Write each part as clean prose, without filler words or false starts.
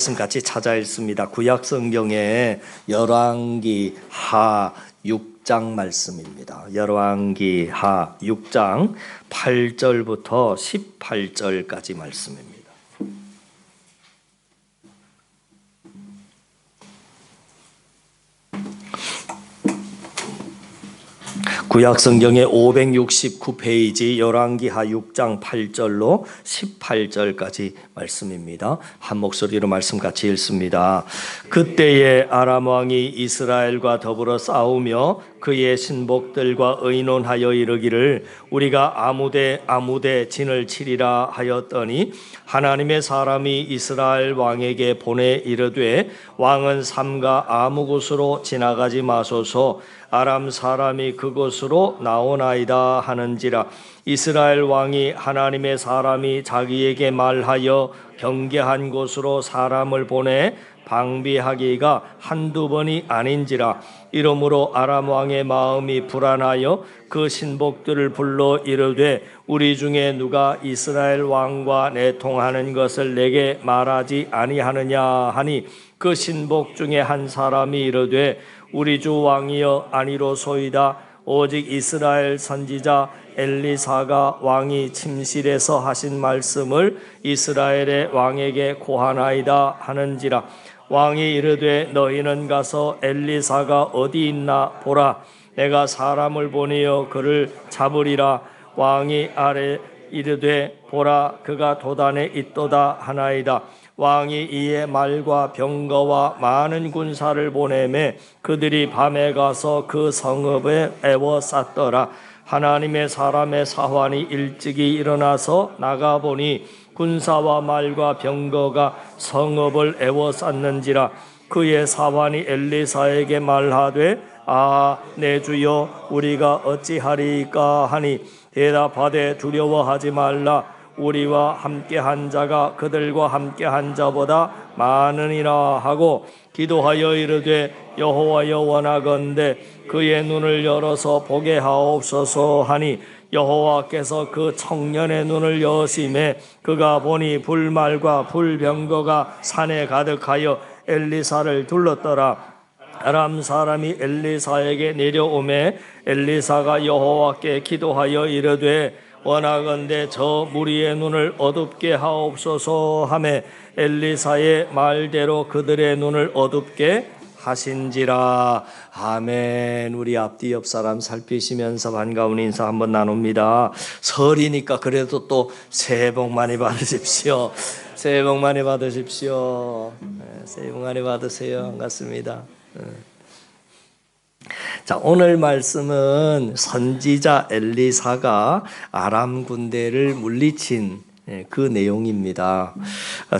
같이 찾아 읽습니다. 구약 성경의 열왕기 하 6장 말씀입니다. 열왕기 하 6장 8절부터 18절까지 말씀입니다. 구약 성경의 569페이지 열왕기하 6장 8절로 18절까지 말씀입니다. 한 목소리로 말씀 같이 읽습니다. 그때에 아람 왕이 이스라엘과 더불어 싸우며 그의 신복들과 의논하여 이르기를 우리가 아무데 진을 치리라 하였더니 하나님의 사람이 이스라엘 왕에게 보내 이르되 왕은 삼가 아무 곳으로 지나가지 마소서 아람 사람이 그곳으로 나오나이다 하는지라. 이스라엘 왕이 하나님의 사람이 자기에게 말하여 경계한 곳으로 사람을 보내 방비하기가 한두 번이 아닌지라. 이러므로 아람 왕의 마음이 불안하여 그 신복들을 불러 이르되 우리 중에 누가 이스라엘 왕과 내통하는 것을 내게 말하지 아니하느냐 하니 그 신복 중에 한 사람이 이르되 우리 주 왕이여 아니로소이다. 오직 이스라엘 선지자 엘리사가 왕이 침실에서 하신 말씀을 이스라엘의 왕에게 고하나이다 하는지라. 왕이 이르되 너희는 가서 엘리사가 어디 있나 보라. 내가 사람을 보내어 그를 잡으리라. 왕이 아래 이르되 보라 그가 도단에 있도다 하나이다. 왕이 이에 말과 병거와 많은 군사를 보내매 그들이 밤에 가서 그 성읍에 에워쌌더라. 하나님의 사람의 사환이 일찍이 일어나서 나가보니 군사와 말과 병거가 성읍을 에워쌌는지라. 그의 사환이 엘리사에게 말하되 내 주여 우리가 어찌하리이까 하니 대답하되 두려워하지 말라. 우리와 함께한 자가 그들과 함께한 자보다 많으니라 하고 기도하여 이르되 여호와여 원하건대 그의 눈을 열어서 보게 하옵소서 하니 여호와께서 그 청년의 눈을 여심해 그가 보니 불말과 불병거가 산에 가득하여 엘리사를 둘렀더라. 아람 사람이 엘리사에게 내려오매 엘리사가 여호와께 기도하여 이르되 원하건대 저 무리의 눈을 어둡게 하옵소서 하매 엘리사의 말대로 그들의 눈을 어둡게 하신지라. 아멘. 우리 앞뒤 옆 사람 살피시면서 반가운 인사 한번 나눕니다. 설이니까 그래도 또 새해 복 많이 받으십시오. 새해 복 많이 받으십시오. 새해 복 많이 받으세요. 반갑습니다. 자, 오늘 말씀은 선지자 엘리사가 아람 군대를 물리친 그 내용입니다.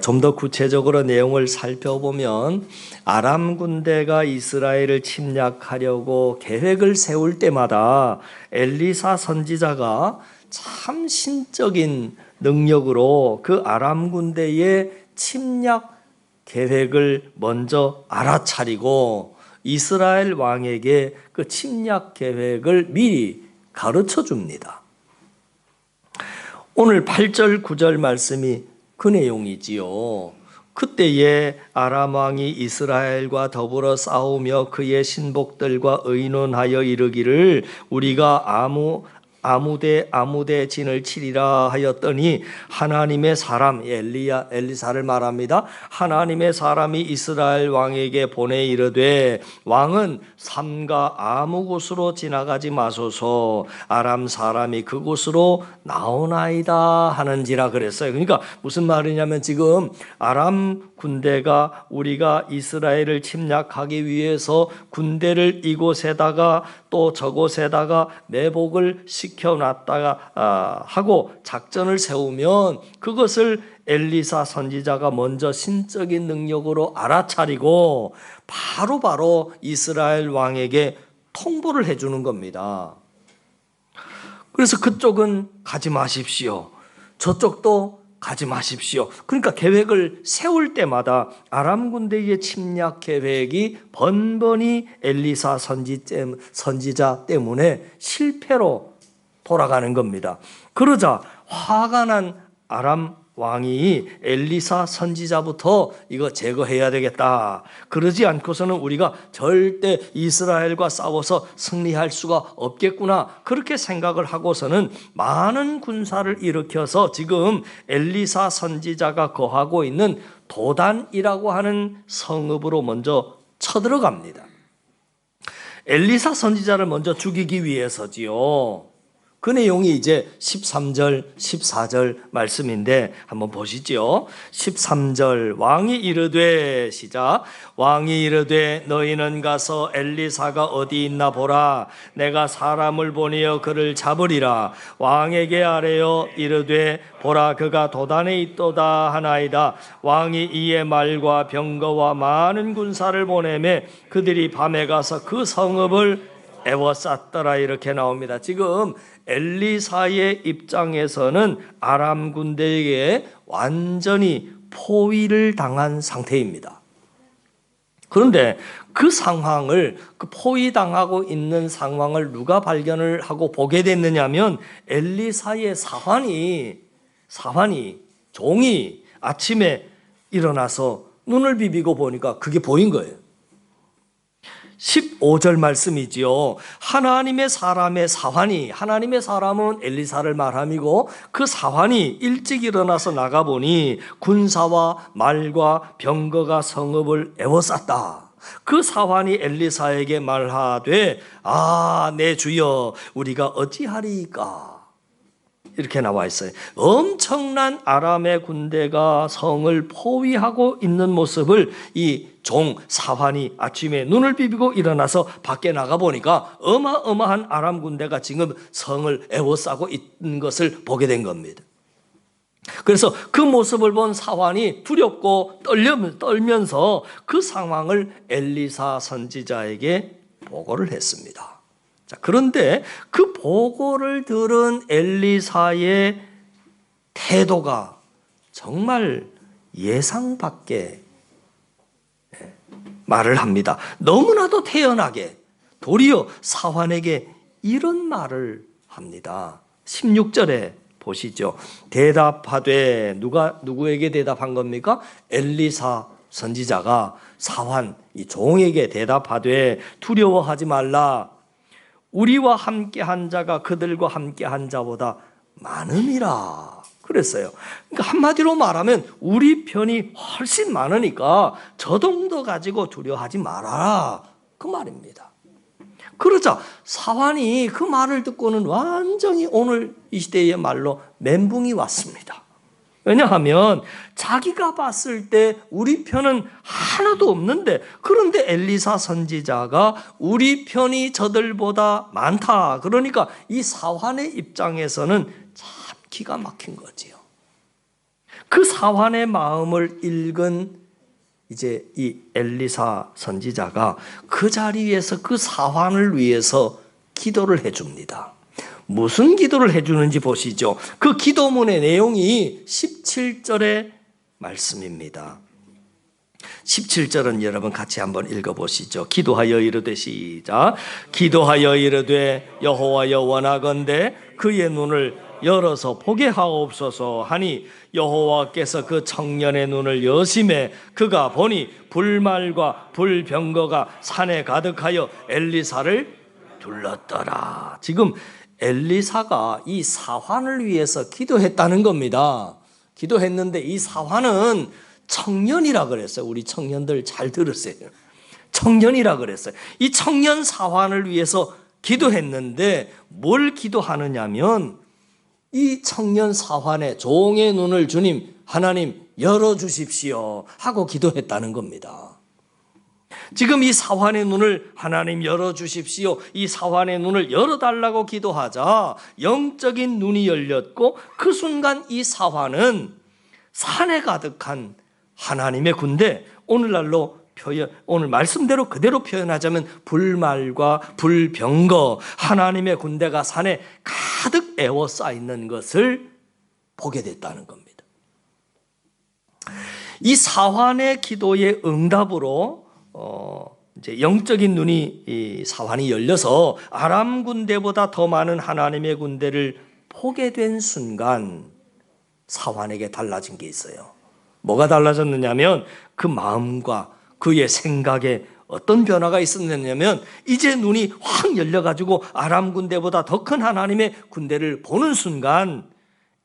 좀 더 구체적으로 내용을 살펴보면 아람 군대가 이스라엘을 침략하려고 계획을 세울 때마다 엘리사 선지자가 참 신적인 능력으로 그 아람 군대의 침략 계획을 먼저 알아차리고 이스라엘 왕에게 그 침략 계획을 미리 가르쳐 줍니다. 오늘 8절 9절 말씀이 그 내용이지요. 그때에 아람 왕이 이스라엘과 더불어 싸우며 그의 신복들과 의논하여 이르기를 우리가 아무데 진을 치리라 하였더니 하나님의 사람 엘리사를 말합니다. 하나님의 사람이 이스라엘 왕에게 보내 이르되 왕은 삼가 아무 곳으로 지나가지 마소서 아람 사람이 그곳으로 나오나이다 하는지라 그랬어요. 그러니까 무슨 말이냐면 지금 아람 군대가 우리가 이스라엘을 침략하기 위해서 군대를 이곳에다가 또 저곳에다가 매복을 시켜놨다가 하고 작전을 세우면 그것을 엘리사 선지자가 먼저 신적인 능력으로 알아차리고 바로 이스라엘 왕에게 통보를 해주는 겁니다. 그래서 그쪽은 가지 마십시오. 저쪽도 가지 마십시오. 그러니까 계획을 세울 때마다 아람 군대의 침략 계획이 번번이 엘리사 선지자 때문에 실패로 돌아가는 겁니다. 그러자 화가 난 아람 왕이 엘리사 선지자부터 이거 제거해야 되겠다. 그러지 않고서는 우리가 절대 이스라엘과 싸워서 승리할 수가 없겠구나. 그렇게 생각을 하고서는 많은 군사를 일으켜서 지금 엘리사 선지자가 거하고 있는 도단이라고 하는 성읍으로 먼저 쳐들어갑니다. 엘리사 선지자를 먼저 죽이기 위해서지요. 그 내용이 이제 13절, 14절 말씀인데 한번 보시죠. 13절 왕이 이르되 시작. 왕이 이르되 너희는 가서 엘리사가 어디 있나 보라. 내가 사람을 보내어 그를 잡으리라. 왕에게 아뢰어 이르되 보라 그가 도단에 있도다 하나이다. 왕이 이에 말과 병거와 많은 군사를 보내매 그들이 밤에 가서 그 성읍을 에워쌌더라. 이렇게 나옵니다. 지금 엘리사의 입장에서는 아람 군대에게 완전히 포위를 당한 상태입니다. 그런데 그 상황을, 그 포위당하고 있는 상황을 누가 발견을 하고 보게 됐느냐면 엘리사의 종이 아침에 일어나서 눈을 비비고 보니까 그게 보인 거예요. 15절 말씀이지요. 하나님의 사람의 사환이, 하나님의 사람은 엘리사를 말함이고 그 사환이 일찍 일어나서 나가보니 군사와 말과 병거가 성읍을 에워쌌다. 그 사환이 엘리사에게 말하되 내 주여 우리가 어찌하리이까. 이렇게 나와 있어요. 엄청난 아람의 군대가 성을 포위하고 있는 모습을 이 종 사환이 아침에 눈을 비비고 일어나서 밖에 나가 보니까 어마어마한 아람 군대가 지금 성을 에워싸고 있는 것을 보게 된 겁니다. 그래서 그 모습을 본 사환이 두렵고 떨면서 그 상황을 엘리사 선지자에게 보고를 했습니다. 자, 그런데 그 보고를 들은 엘리사의 태도가 정말 예상 밖의 말을 합니다. 너무나도 태연하게 도리어 사환에게 이런 말을 합니다. 16절에 보시죠. 대답하되 누구에게 대답한 겁니까? 엘리사 선지자가 사환 이 종에게 대답하되 두려워하지 말라. 우리와 함께한 자가 그들과 함께한 자보다 많음이라 그랬어요. 그러니까 한마디로 말하면 우리 편이 훨씬 많으니까 저 정도 가지고 두려워하지 말아라 그 말입니다. 그러자 사환이 그 말을 듣고는 완전히 오늘 이 시대의 말로 멘붕이 왔습니다. 왜냐하면 자기가 봤을 때 우리 편은 하나도 없는데 그런데 엘리사 선지자가 우리 편이 저들보다 많다. 그러니까 이 사환의 입장에서는 참 기가 막힌 거지요. 그 사환의 마음을 읽은 이제 이 엘리사 선지자가 그 자리에서 그 사환을 위해서 기도를 해줍니다. 무슨 기도를 해주는지 보시죠. 그 기도문의 내용이 17절의 말씀입니다. 17절은 여러분 같이 한번 읽어보시죠. 기도하여 이르되 시작. 기도하여 이르되 여호와여 원하건대 그의 눈을 열어서 보게 하옵소서 하니 여호와께서 그 청년의 눈을 여심해 그가 보니 불말과 불병거가 산에 가득하여 엘리사를 둘렀더라. 지금 엘리사가 이 사환을 위해서 기도했다는 겁니다. 기도했는데 이 사환은 청년이라 그랬어요. 우리 청년들 잘 들으세요. 청년이라 그랬어요. 이 청년 사환을 위해서 기도했는데 뭘 기도하느냐면 이 청년 사환의 종의 눈을 주님 하나님 열어주십시오 하고 기도했다는 겁니다. 지금 이 사환의 눈을 하나님 열어주십시오. 이 사환의 눈을 열어달라고 기도하자 영적인 눈이 열렸고 그 순간 이 사환은 산에 가득한 하나님의 군대, 오늘 말씀대로 그대로 표현하자면 불말과 불병거, 하나님의 군대가 산에 가득 에워싸 있는 것을 보게 됐다는 겁니다. 이 사환의 기도의 응답으로 이제 영적인 눈이 이 사환이 열려서 아람 군대보다 더 많은 하나님의 군대를 보게 된 순간, 사환에게 달라진 게 있어요. 뭐가 달라졌느냐면 그 마음과 그의 생각에 어떤 변화가 있었느냐면 이제 눈이 확 열려가지고 아람 군대보다 더 큰 하나님의 군대를 보는 순간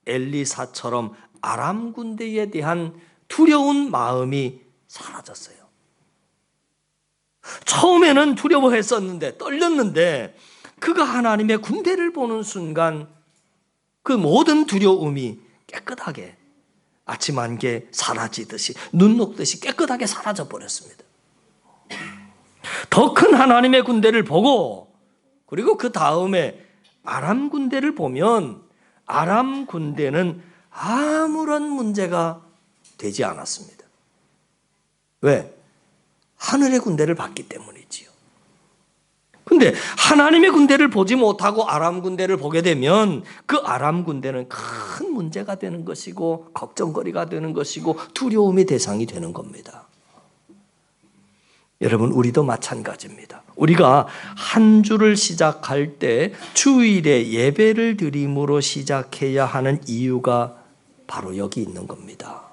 엘리사처럼 아람 군대에 대한 두려운 마음이 사라졌어요. 처음에는 두려워했었는데 떨렸는데 그가 하나님의 군대를 보는 순간 그 모든 두려움이 깨끗하게 아침 안개 사라지듯이 눈 녹듯이 깨끗하게 사라져 버렸습니다. 더 큰 하나님의 군대를 보고 그리고 그 다음에 아람 군대를 보면 아람 군대는 아무런 문제가 되지 않았습니다. 왜? 하늘의 군대를 봤기 때문이지요. 근데 하나님의 군대를 보지 못하고 아람 군대를 보게 되면 그 아람 군대는 큰 문제가 되는 것이고 걱정거리가 되는 것이고 두려움의 대상이 되는 겁니다. 여러분, 우리도 마찬가지입니다. 우리가 한 주를 시작할 때 주일에 예배를 드림으로 시작해야 하는 이유가 바로 여기 있는 겁니다.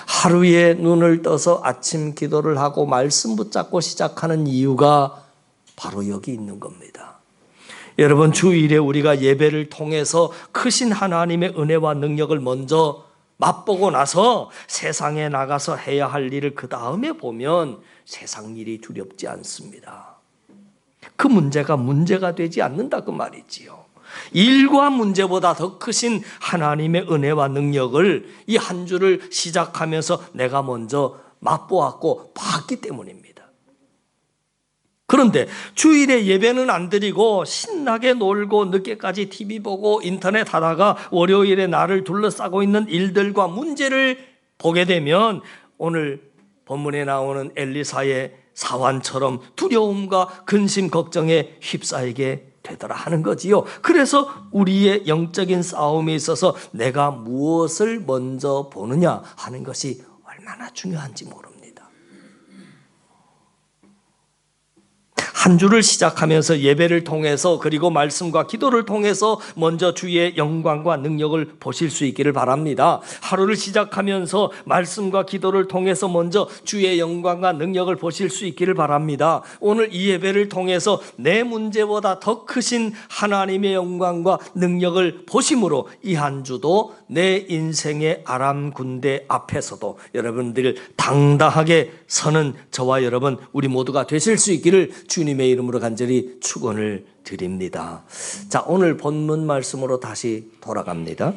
하루에 눈을 떠서 아침 기도를 하고 말씀 붙잡고 시작하는 이유가 바로 여기 있는 겁니다. 여러분, 주일에 우리가 예배를 통해서 크신 하나님의 은혜와 능력을 먼저 맛보고 나서 세상에 나가서 해야 할 일을 그 다음에 보면 세상 일이 두렵지 않습니다. 그 문제가 되지 않는다 그 말이지요. 일과 문제보다 더 크신 하나님의 은혜와 능력을 이 한 주를 시작하면서 내가 먼저 맛보았고 봤기 때문입니다. 그런데 주일에 예배는 안 드리고 신나게 놀고 늦게까지 TV 보고 인터넷 하다가 월요일에 나를 둘러싸고 있는 일들과 문제를 보게 되면 오늘 본문에 나오는 엘리사의 사환처럼 두려움과 근심 걱정에 휩싸이게 되더라 하는 거지요. 그래서 우리의 영적인 싸움에 있어서 내가 무엇을 먼저 보느냐 하는 것이 얼마나 중요한지 모릅니다. 한 주를 시작하면서 예배를 통해서 그리고 말씀과 기도를 통해서 먼저 주의 영광과 능력을 보실 수 있기를 바랍니다. 하루를 시작하면서 말씀과 기도를 통해서 먼저 주의 영광과 능력을 보실 수 있기를 바랍니다. 오늘 이 예배를 통해서 내 문제보다 더 크신 하나님의 영광과 능력을 보심으로 이 한 주도 내 인생의 아람 군대 앞에서도 여러분들 당당하게 서는 저와 여러분 우리 모두가 되실 수 있기를 주님의 이름으로 간절히 축원을 드립니다. 자, 오늘 본문 말씀으로 다시 돌아갑니다.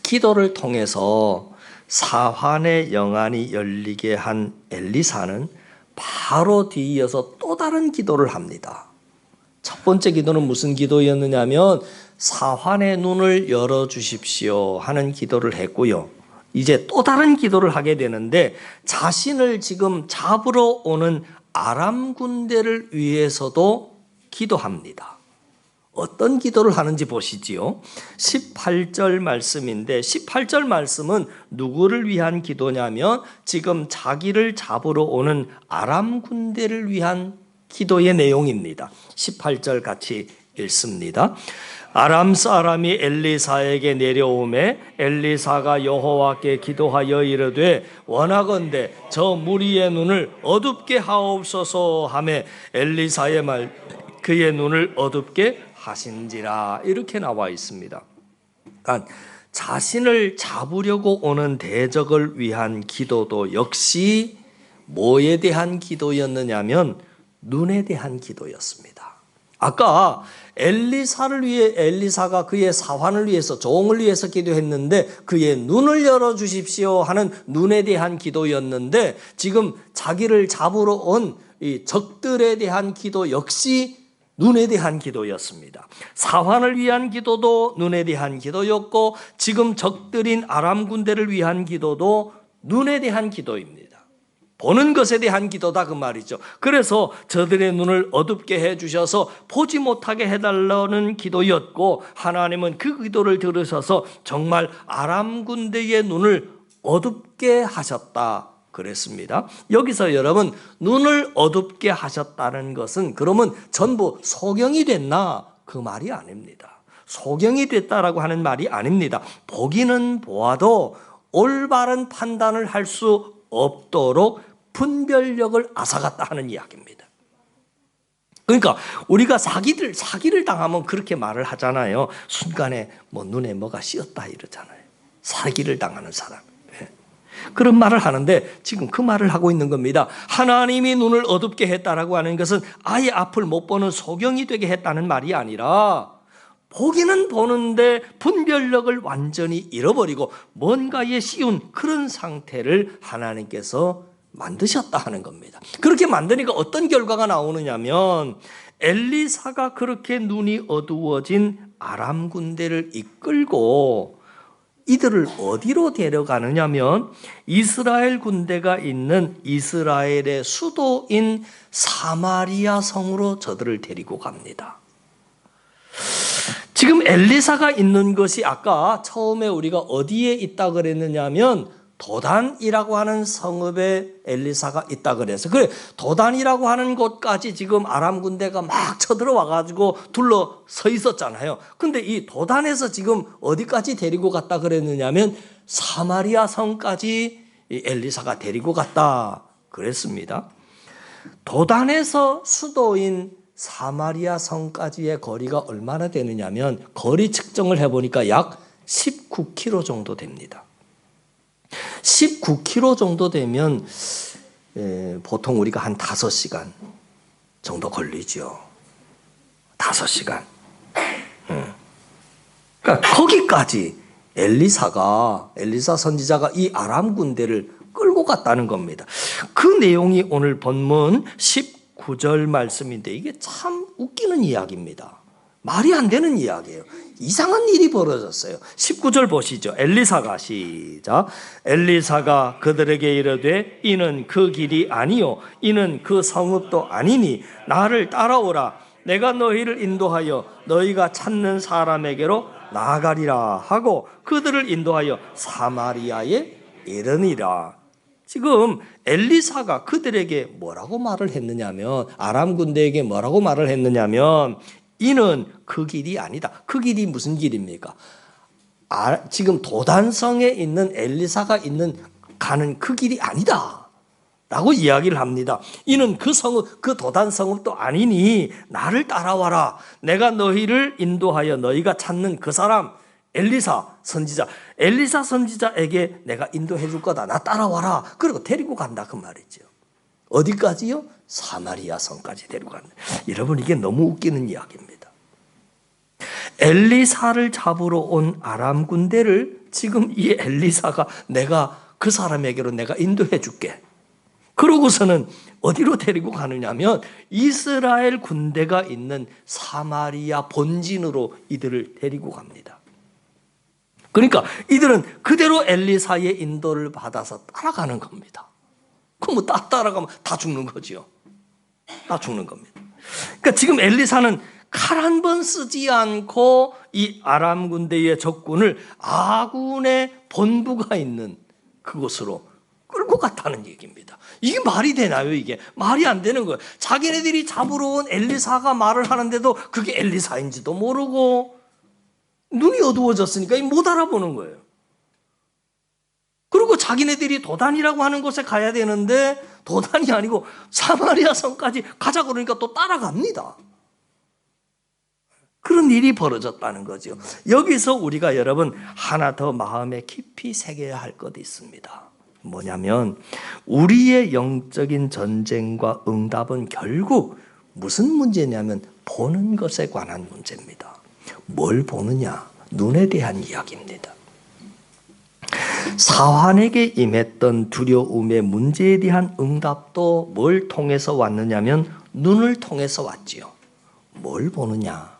기도를 통해서 사환의 영안이 열리게 한 엘리사는 바로 뒤이어서 또 다른 기도를 합니다. 첫 번째 기도는 무슨 기도였느냐면 사환의 눈을 열어주십시오 하는 기도를 했고요. 이제 또 다른 기도를 하게 되는데 자신을 지금 잡으러 오는 아람 군대를 위해서도 기도합니다. 어떤 기도를 하는지 보시지요. 18절 말씀인데 18절 말씀은 누구를 위한 기도냐면 지금 자기를 잡으러 오는 아람 군대를 위한 기도의 내용입니다. 18절 같이 읽습니다. 아람 사람이 엘리사에게 내려오매 엘리사가 여호와께 기도하여 이르되 원하건대 저 무리의 눈을 어둡게 하옵소서 하매 엘리사의 말 그의 눈을 어둡게 하신지라 이렇게 나와 있습니다. 그러니까 자신을 잡으려고 오는 대적을 위한 기도도 역시 뭐에 대한 기도였느냐면 눈에 대한 기도였습니다. 아까 엘리사가 그의 사환을 위해서 종을 위해서 기도했는데 그의 눈을 열어주십시오 하는 눈에 대한 기도였는데 지금 자기를 잡으러 온 이 적들에 대한 기도 역시 눈에 대한 기도였습니다. 사환을 위한 기도도 눈에 대한 기도였고 지금 적들인 아람 군대를 위한 기도도 눈에 대한 기도입니다. 보는 것에 대한 기도다 그 말이죠. 그래서 저들의 눈을 어둡게 해주셔서 보지 못하게 해달라는 기도였고 하나님은 그 기도를 들으셔서 정말 아람 군대의 눈을 어둡게 하셨다 그랬습니다. 여기서 여러분 눈을 어둡게 하셨다는 것은 그러면 전부 소경이 됐나? 그 말이 아닙니다. 소경이 됐다라고 하는 말이 아닙니다. 보기는 보아도 올바른 판단을 할 수 없도록 분별력을 앗아갔다 하는 이야기입니다. 그러니까 우리가 사기를 당하면 그렇게 말을 하잖아요. 순간에 뭐 눈에 뭐가 씌었다 이러잖아요. 사기를 당하는 사람. 그런 말을 하는데 지금 그 말을 하고 있는 겁니다. 하나님이 눈을 어둡게 했다라고 하는 것은 아예 앞을 못 보는 소경이 되게 했다는 말이 아니라 보기는 보는데 분별력을 완전히 잃어버리고 뭔가에 씌운 그런 상태를 하나님께서 만드셨다 하는 겁니다. 그렇게 만드니까 어떤 결과가 나오느냐면 엘리사가 그렇게 눈이 어두워진 아람 군대를 이끌고 이들을 어디로 데려가느냐면 이스라엘 군대가 있는 이스라엘의 수도인 사마리아 성으로 저들을 데리고 갑니다. 지금 엘리사가 있는 것이 아까 처음에 우리가 어디에 있다 그랬느냐면 도단이라고 하는 성읍에 엘리사가 있다 그래서 그래 도단이라고 하는 곳까지 지금 아람 군대가 막 쳐들어와 가지고 둘러서 있었잖아요. 근데 이 도단에서 지금 어디까지 데리고 갔다 그랬느냐면 사마리아 성까지 엘리사가 데리고 갔다 그랬습니다. 도단에서 수도인 사마리아 성까지의 거리가 얼마나 되느냐면 거리 측정을 해보니까 약 19km 정도 됩니다. 19km 정도 되면 보통 우리가 한 5시간 정도 걸리죠. 5시간. 그러니까 거기까지 엘리사 선지자가 이 아람 군대를 끌고 갔다는 겁니다. 그 내용이 오늘 본문 19절 말씀인데 이게 참 웃기는 이야기입니다. 말이 안 되는 이야기예요. 이상한 일이 벌어졌어요. 19절 보시죠. 엘리사가 시작. 엘리사가 그들에게 이르되 이는 그 길이 아니요 이는 그 성읍도 아니니 나를 따라오라. 내가 너희를 인도하여 너희가 찾는 사람에게로 나아가리라 하고 그들을 인도하여 사마리아에 이르니라. 지금 엘리사가 그들에게 뭐라고 말을 했느냐면 아람 군대에게 뭐라고 말을 했느냐면 이는 그 길이 아니다. 그 길이 무슨 길입니까? 지금 도단성에 있는 엘리사가 가는 그 길이 아니다 라고 이야기를 합니다. 이는 그 도단성읍도 아니니 나를 따라와라. 내가 너희를 인도하여 너희가 찾는 그 사람 엘리사 선지자에게 내가 인도해 줄 거다. 나 따라와라. 그리고 데리고 간다 그 말이죠. 어디까지요? 사마리아 성까지 데리고 간다. 여러분 이게 너무 웃기는 이야기입니다. 엘리사를 잡으러 온 아람 군대를 지금 이 엘리사가 내가 그 사람에게로 내가 인도해 줄게. 그러고서는 어디로 데리고 가느냐면 이스라엘 군대가 있는 사마리아 본진으로 이들을 데리고 갑니다. 그러니까 이들은 그대로 엘리사의 인도를 받아서 따라가는 겁니다. 그럼 뭐 따라가면 다 죽는 거죠. 다 죽는 겁니다. 그러니까 지금 엘리사는 칼 한 번 쓰지 않고 이 아람 군대의 적군을 아군의 본부가 있는 그곳으로 끌고 갔다는 얘기입니다. 이게 말이 되나요? 이게 말이 안 되는 거예요. 자기네들이 잡으러 온 엘리사가 말을 하는데도 그게 엘리사인지도 모르고 눈이 어두워졌으니까 못 알아보는 거예요. 그리고 자기네들이 도단이라고 하는 곳에 가야 되는데 도단이 아니고 사마리아 성까지 가자 그러니까 또 따라갑니다. 그런 일이 벌어졌다는 거죠. 여기서 우리가 여러분 하나 더 마음에 깊이 새겨야 할 것이 있습니다. 뭐냐면 우리의 영적인 전쟁과 응답은 결국 무슨 문제냐면 보는 것에 관한 문제입니다. 뭘 보느냐? 눈에 대한 이야기입니다. 사환에게 임했던 두려움의 문제에 대한 응답도 뭘 통해서 왔느냐면 눈을 통해서 왔지요. 뭘 보느냐?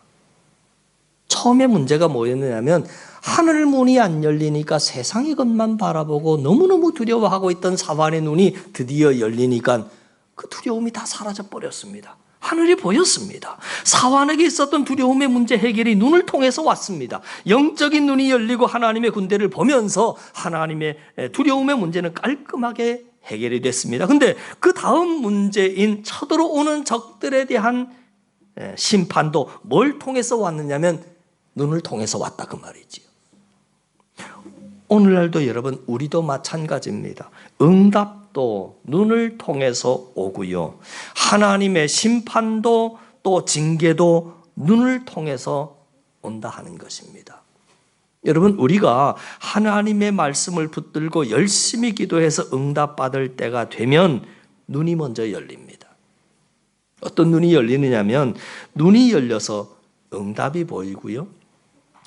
처음에 문제가 뭐였느냐면 하늘 문이 안 열리니까 세상의 것만 바라보고 너무너무 두려워하고 있던 사환의 눈이 드디어 열리니까 그 두려움이 다 사라져 버렸습니다. 하늘이 보였습니다. 사환에게 있었던 두려움의 문제 해결이 눈을 통해서 왔습니다. 영적인 눈이 열리고 하나님의 군대를 보면서 하나님의 두려움의 문제는 깔끔하게 해결이 됐습니다. 그런데 그 다음 문제인 쳐들어오는 적들에 대한 심판도 뭘 통해서 왔느냐면 눈을 통해서 왔다 그 말이지요. 오늘날도 여러분 우리도 마찬가지입니다. 응답도 눈을 통해서 오고요. 하나님의 심판도 또 징계도 눈을 통해서 온다 하는 것입니다. 여러분 우리가 하나님의 말씀을 붙들고 열심히 기도해서 응답받을 때가 되면 눈이 먼저 열립니다. 어떤 눈이 열리느냐면 눈이 열려서 응답이 보이고요.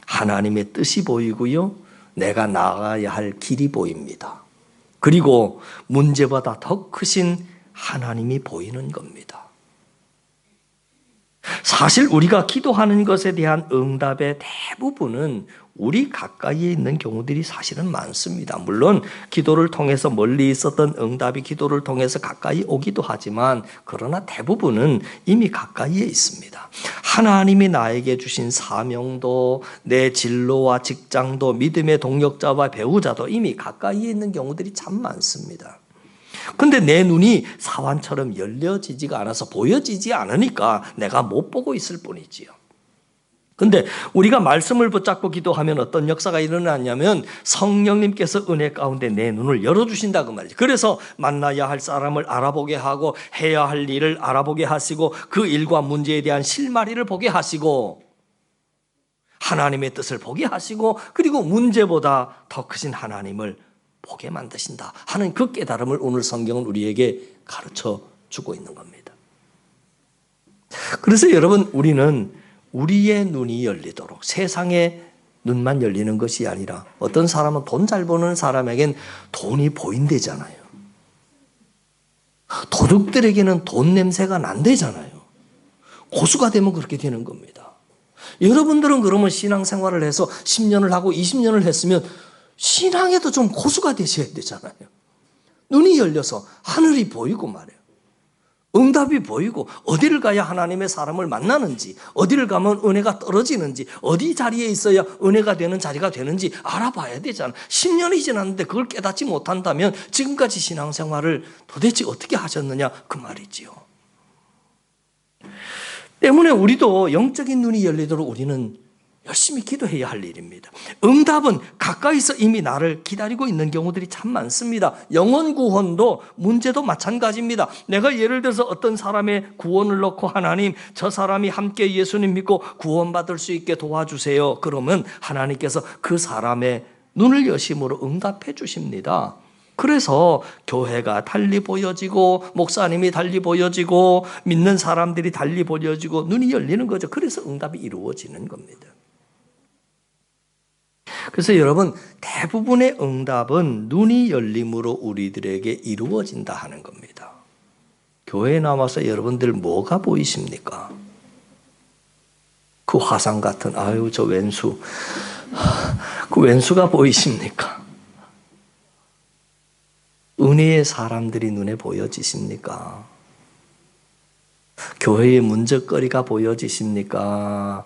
하나님의 뜻이 보이고요. 내가 나아가야 할 길이 보입니다. 그리고 문제보다 더 크신 하나님이 보이는 겁니다. 사실 우리가 기도하는 것에 대한 응답의 대부분은 우리 가까이에 있는 경우들이 사실은 많습니다. 물론 기도를 통해서 멀리 있었던 응답이 기도를 통해서 가까이 오기도 하지만 그러나 대부분은 이미 가까이에 있습니다. 하나님이 나에게 주신 사명도 내 진로와 직장도 믿음의 동역자와 배우자도 이미 가까이에 있는 경우들이 참 많습니다. 근데 내 눈이 사완처럼 열려지지가 않아서 보여지지 않으니까 내가 못 보고 있을 뿐이지요. 근데 우리가 말씀을 붙잡고 기도하면 어떤 역사가 일어나냐면 성령님께서 은혜 가운데 내 눈을 열어주신다 그 말이죠. 그래서 만나야 할 사람을 알아보게 하고 해야 할 일을 알아보게 하시고 그 일과 문제에 대한 실마리를 보게 하시고 하나님의 뜻을 보게 하시고 그리고 문제보다 더 크신 하나님을 보게 만드신다 하는 그 깨달음을 오늘 성경은 우리에게 가르쳐 주고 있는 겁니다. 그래서 여러분 우리는 우리의 눈이 열리도록 세상의 눈만 열리는 것이 아니라 어떤 사람은 돈 잘 버는 사람에겐 돈이 보인대잖아요. 도둑들에게는 돈 냄새가 난대잖아요. 고수가 되면 그렇게 되는 겁니다. 여러분들은 그러면 신앙생활을 해서 10년을 하고 20년을 했으면 신앙에도 좀 고수가 되셔야 되잖아요. 눈이 열려서 하늘이 보이고 말이에요. 응답이 보이고 어디를 가야 하나님의 사람을 만나는지 어디를 가면 은혜가 떨어지는지 어디 자리에 있어야 은혜가 되는 자리가 되는지 알아봐야 되잖아요. 10년이 지났는데 그걸 깨닫지 못한다면 지금까지 신앙생활을 도대체 어떻게 하셨느냐 그 말이지요. 때문에 우리도 영적인 눈이 열리도록 우리는 열심히 기도해야 할 일입니다. 응답은 가까이서 이미 나를 기다리고 있는 경우들이 참 많습니다. 영혼 구원도 문제도 마찬가지입니다. 내가 예를 들어서 어떤 사람의 구원을 놓고 하나님 저 사람이 함께 예수님 믿고 구원받을 수 있게 도와주세요. 그러면 하나님께서 그 사람의 눈을 여심으로 응답해 주십니다. 그래서 교회가 달리 보여지고 목사님이 달리 보여지고 믿는 사람들이 달리 보여지고 눈이 열리는 거죠. 그래서 응답이 이루어지는 겁니다. 그래서 여러분 대부분의 응답은 눈이 열림으로 우리들에게 이루어진다 하는 겁니다. 교회에 나와서 여러분들 뭐가 보이십니까? 그 화상 같은 아유 저 왼수 그 왼수가 보이십니까? 은혜의 사람들이 눈에 보여지십니까? 교회의 문제거리가 보여지십니까?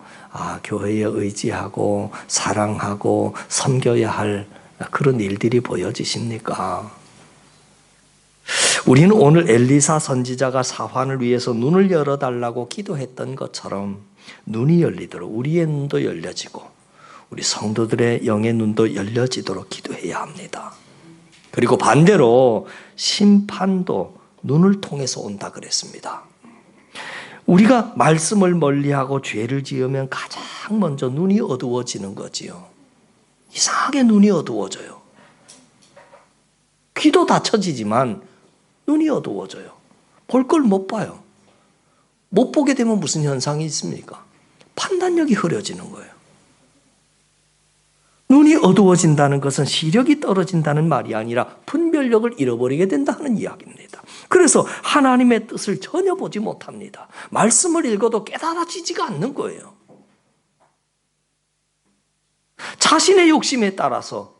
교회에 의지하고 사랑하고 섬겨야 할 그런 일들이 보여지십니까? 우리는 오늘 엘리사 선지자가 사환을 위해서 눈을 열어달라고 기도했던 것처럼 눈이 열리도록 우리의 눈도 열려지고 우리 성도들의 영의 눈도 열려지도록 기도해야 합니다. 그리고 반대로 심판도 눈을 통해서 온다 그랬습니다. 우리가 말씀을 멀리하고 죄를 지으면 가장 먼저 눈이 어두워지는 거지요. 이상하게 눈이 어두워져요. 귀도 닫혀지지만 눈이 어두워져요. 볼 걸 못 봐요. 못 보게 되면 무슨 현상이 있습니까? 판단력이 흐려지는 거예요. 눈이 어두워진다는 것은 시력이 떨어진다는 말이 아니라 분별력을 잃어버리게 된다는 이야기입니다. 그래서 하나님의 뜻을 전혀 보지 못합니다. 말씀을 읽어도 깨달아지지가 않는 거예요. 자신의 욕심에 따라서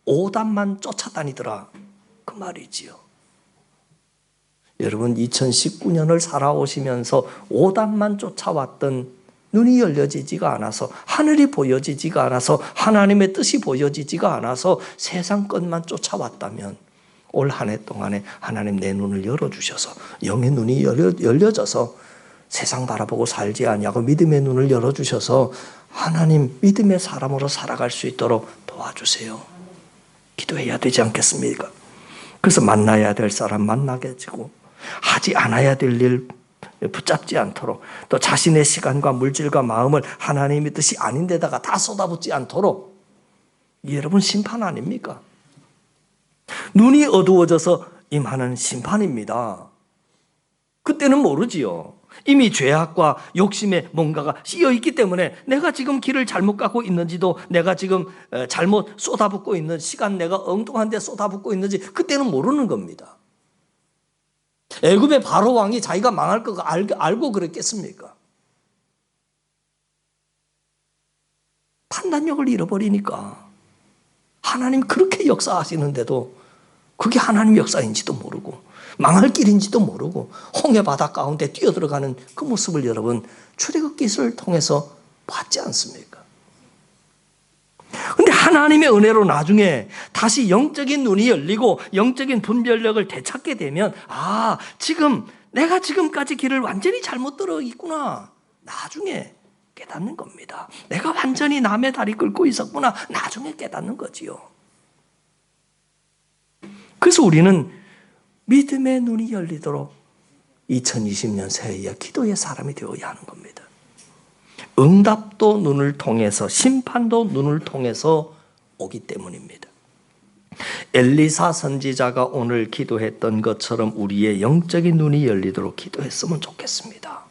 오답만 쫓아다니더라 그 말이지요. 여러분 2019년을 살아오시면서 오답만 쫓아왔던 눈이 열려지지가 않아서 하늘이 보여지지가 않아서 하나님의 뜻이 보여지지가 않아서 세상 것만 쫓아왔다면 올 한 해 동안에 하나님 내 눈을 열어주셔서 영의 눈이 열려져서 세상 바라보고 살지 아니하고 믿음의 눈을 열어주셔서 하나님 믿음의 사람으로 살아갈 수 있도록 도와주세요. 기도해야 되지 않겠습니까? 그래서 만나야 될 사람 만나게 해주고 하지 않아야 될 일 붙잡지 않도록 또 자신의 시간과 물질과 마음을 하나님의 뜻이 아닌 데다가 다 쏟아붓지 않도록 여러분 심판 아닙니까? 눈이 어두워져서 임하는 심판입니다. 그때는 모르지요. 이미 죄악과 욕심에 뭔가가 씌여 있기 때문에 내가 지금 길을 잘못 가고 있는지도 내가 지금 잘못 쏟아붓고 있는 시간 내가 엉뚱한 데 쏟아붓고 있는지 그때는 모르는 겁니다. 애굽의 바로 왕이 자기가 망할 거 알고 그랬겠습니까? 판단력을 잃어버리니까 하나님 그렇게 역사하시는데도 그게 하나님 역사인지도 모르고 망할 길인지도 모르고 홍해 바다 가운데 뛰어들어가는 그 모습을 여러분 출애굽기를 통해서 봤지 않습니까? 그런데 하나님의 은혜로 나중에 다시 영적인 눈이 열리고 영적인 분별력을 되찾게 되면 지금 내가 지금까지 길을 완전히 잘못 들어 있구나. 나중에 깨닫는 겁니다. 내가 완전히 남의 다리 끌고 있었구나. 나중에 깨닫는 거지요. 그래서 우리는 믿음의 눈이 열리도록 2020년 새해에 기도의 사람이 되어야 하는 겁니다. 응답도 눈을 통해서 심판도 눈을 통해서 오기 때문입니다. 엘리사 선지자가 오늘 기도했던 것처럼 우리의 영적인 눈이 열리도록 기도했으면 좋겠습니다.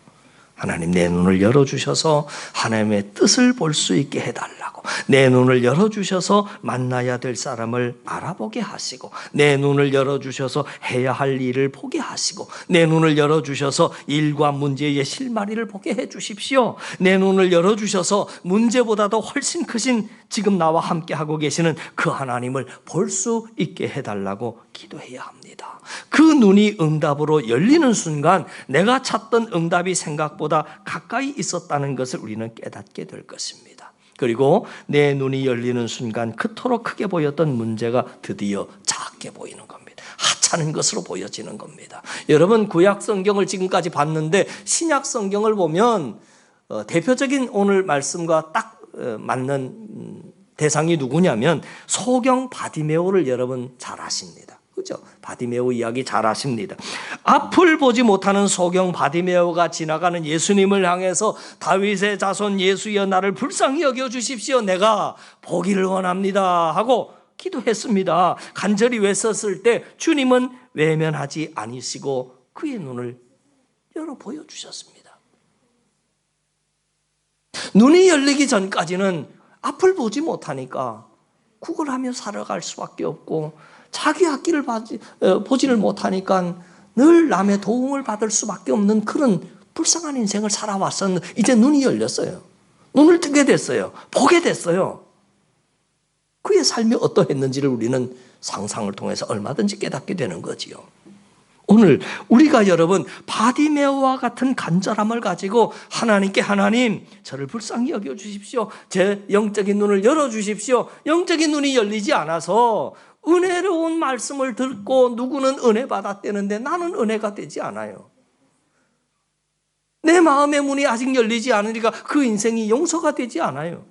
하나님 내 눈을 열어주셔서 하나님의 뜻을 볼 수 있게 해달라고 내 눈을 열어주셔서 만나야 될 사람을 알아보게 하시고 내 눈을 열어주셔서 해야 할 일을 보게 하시고 내 눈을 열어주셔서 일과 문제의 실마리를 보게 해주십시오. 내 눈을 열어주셔서 문제보다도 훨씬 크신 지금 나와 함께 하고 계시는 그 하나님을 볼 수 있게 해달라고 기도해야 합니다. 그 눈이 응답으로 열리는 순간 내가 찾던 응답이 생각보다 가까이 있었다는 것을 우리는 깨닫게 될 것입니다. 그리고 내 눈이 열리는 순간 그토록 크게 보였던 문제가 드디어 작게 보이는 겁니다. 하찮은 것으로 보여지는 겁니다. 여러분 구약 성경을 지금까지 봤는데 신약 성경을 보면 대표적인 오늘 말씀과 딱 맞는 대상이 누구냐면 소경 바디메오를 여러분 잘 아십니다. 그죠? 바디메오 이야기 잘 아십니다. 앞을 보지 못하는 소경 바디메오가 지나가는 예수님을 향해서 다윗의 자손 예수여 나를 불쌍히 여겨 주십시오. 내가 보기를 원합니다 하고 기도했습니다. 간절히 외쳤을 때 주님은 외면하지 아니시고 그의 눈을 열어 보여주셨습니다. 눈이 열리기 전까지는 앞을 보지 못하니까 구걸하며 살아갈 수밖에 없고 자기 앞길을 보지를 못하니까 늘 남의 도움을 받을 수밖에 없는 그런 불쌍한 인생을 살아왔었는데 이제 눈이 열렸어요. 눈을 뜨게 됐어요. 보게 됐어요. 그의 삶이 어떠했는지를 우리는 상상을 통해서 얼마든지 깨닫게 되는 거지요. 오늘 우리가 여러분 바디메오와 같은 간절함을 가지고 하나님께 하나님 저를 불쌍히 여겨주십시오. 제 영적인 눈을 열어주십시오. 영적인 눈이 열리지 않아서 은혜로운 말씀을 듣고 누구는 은혜 받았대는데 나는 은혜가 되지 않아요. 내 마음의 문이 아직 열리지 않으니까 그 인생이 용서가 되지 않아요.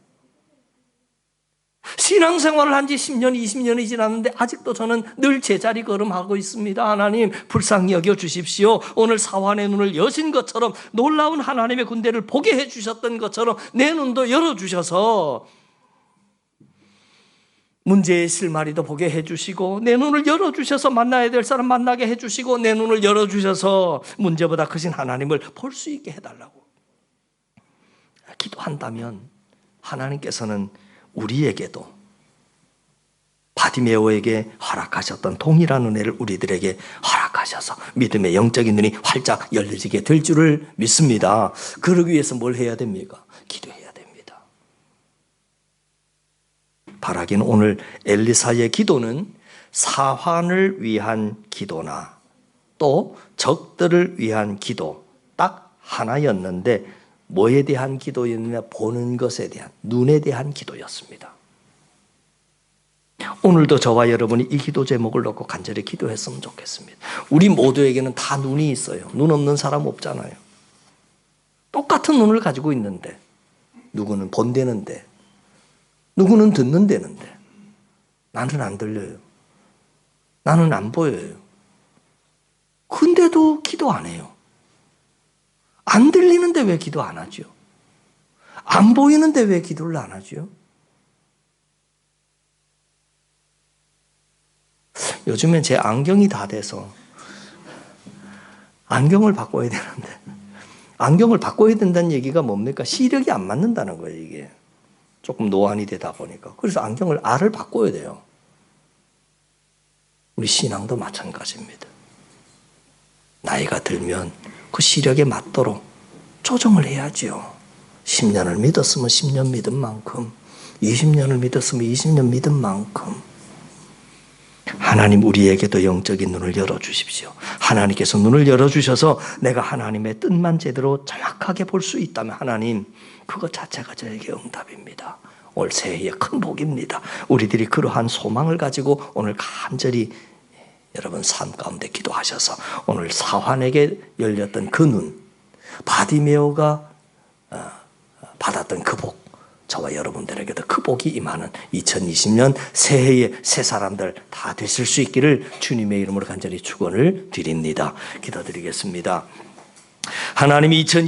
신앙생활을 한 지 10년, 20년이 지났는데 아직도 저는 늘 제자리 걸음하고 있습니다. 하나님 불쌍히 여겨주십시오. 오늘 사환의 눈을 여신 것처럼 놀라운 하나님의 군대를 보게 해주셨던 것처럼 내 눈도 열어주셔서 문제의 실마리도 보게 해주시고 내 눈을 열어주셔서 만나야 될 사람 만나게 해주시고 내 눈을 열어주셔서 문제보다 크신 하나님을 볼 수 있게 해달라고 기도한다면 하나님께서는 우리에게도 바디메오에게 허락하셨던 동일한 은혜를 우리들에게 허락하셔서 믿음의 영적인 눈이 활짝 열리게 될 줄을 믿습니다. 그러기 위해서 뭘 해야 됩니까? 기도해야 됩니다. 바라기는 오늘 엘리사의 기도는 사환을 위한 기도나 또 적들을 위한 기도 딱 하나였는데 뭐에 대한 기도였느냐? 보는 것에 대한, 눈에 대한 기도였습니다. 오늘도 저와 여러분이 이 기도 제목을 놓고 간절히 기도했으면 좋겠습니다. 우리 모두에게는 다 눈이 있어요. 눈 없는 사람 없잖아요. 똑같은 눈을 가지고 있는데 누구는 본대는데 누구는 듣는다는데 나는 안 들려요. 나는 안 보여요. 근데도 기도 안 해요. 안 들리는데 왜 기도 안 하죠? 안 보이는데 왜 기도를 안 하죠? 요즘엔 제 안경이 다 돼서 안경을 바꿔야 되는데 안경을 바꿔야 된다는 얘기가 뭡니까? 시력이 안 맞는다는 거예요, 이게. 조금 노안이 되다 보니까. 그래서 안경을 알을 바꿔야 돼요. 우리 신앙도 마찬가지입니다. 나이가 들면 그 시력에 맞도록 조정을 해야죠. 10년을 믿었으면 10년 믿은 만큼, 20년을 믿었으면 20년 믿은 만큼. 하나님 우리에게도 영적인 눈을 열어주십시오. 하나님께서 눈을 열어주셔서 내가 하나님의 뜻만 제대로 정확하게 볼 수 있다면 하나님 그것 자체가 저에게 응답입니다. 올 새해의 큰 복입니다. 우리들이 그러한 소망을 가지고 오늘 간절히 여러분 삶 가운데 기도하셔서 오늘 사환에게 열렸던 그 눈, 바디메오가 받았던 그 복, 저와 여러분들에게도 그 복이 임하는 2020년 새해의 새 사람들 다 되실 수 있기를 주님의 이름으로 간절히 축원을 드립니다. 기도드리겠습니다. 하나님이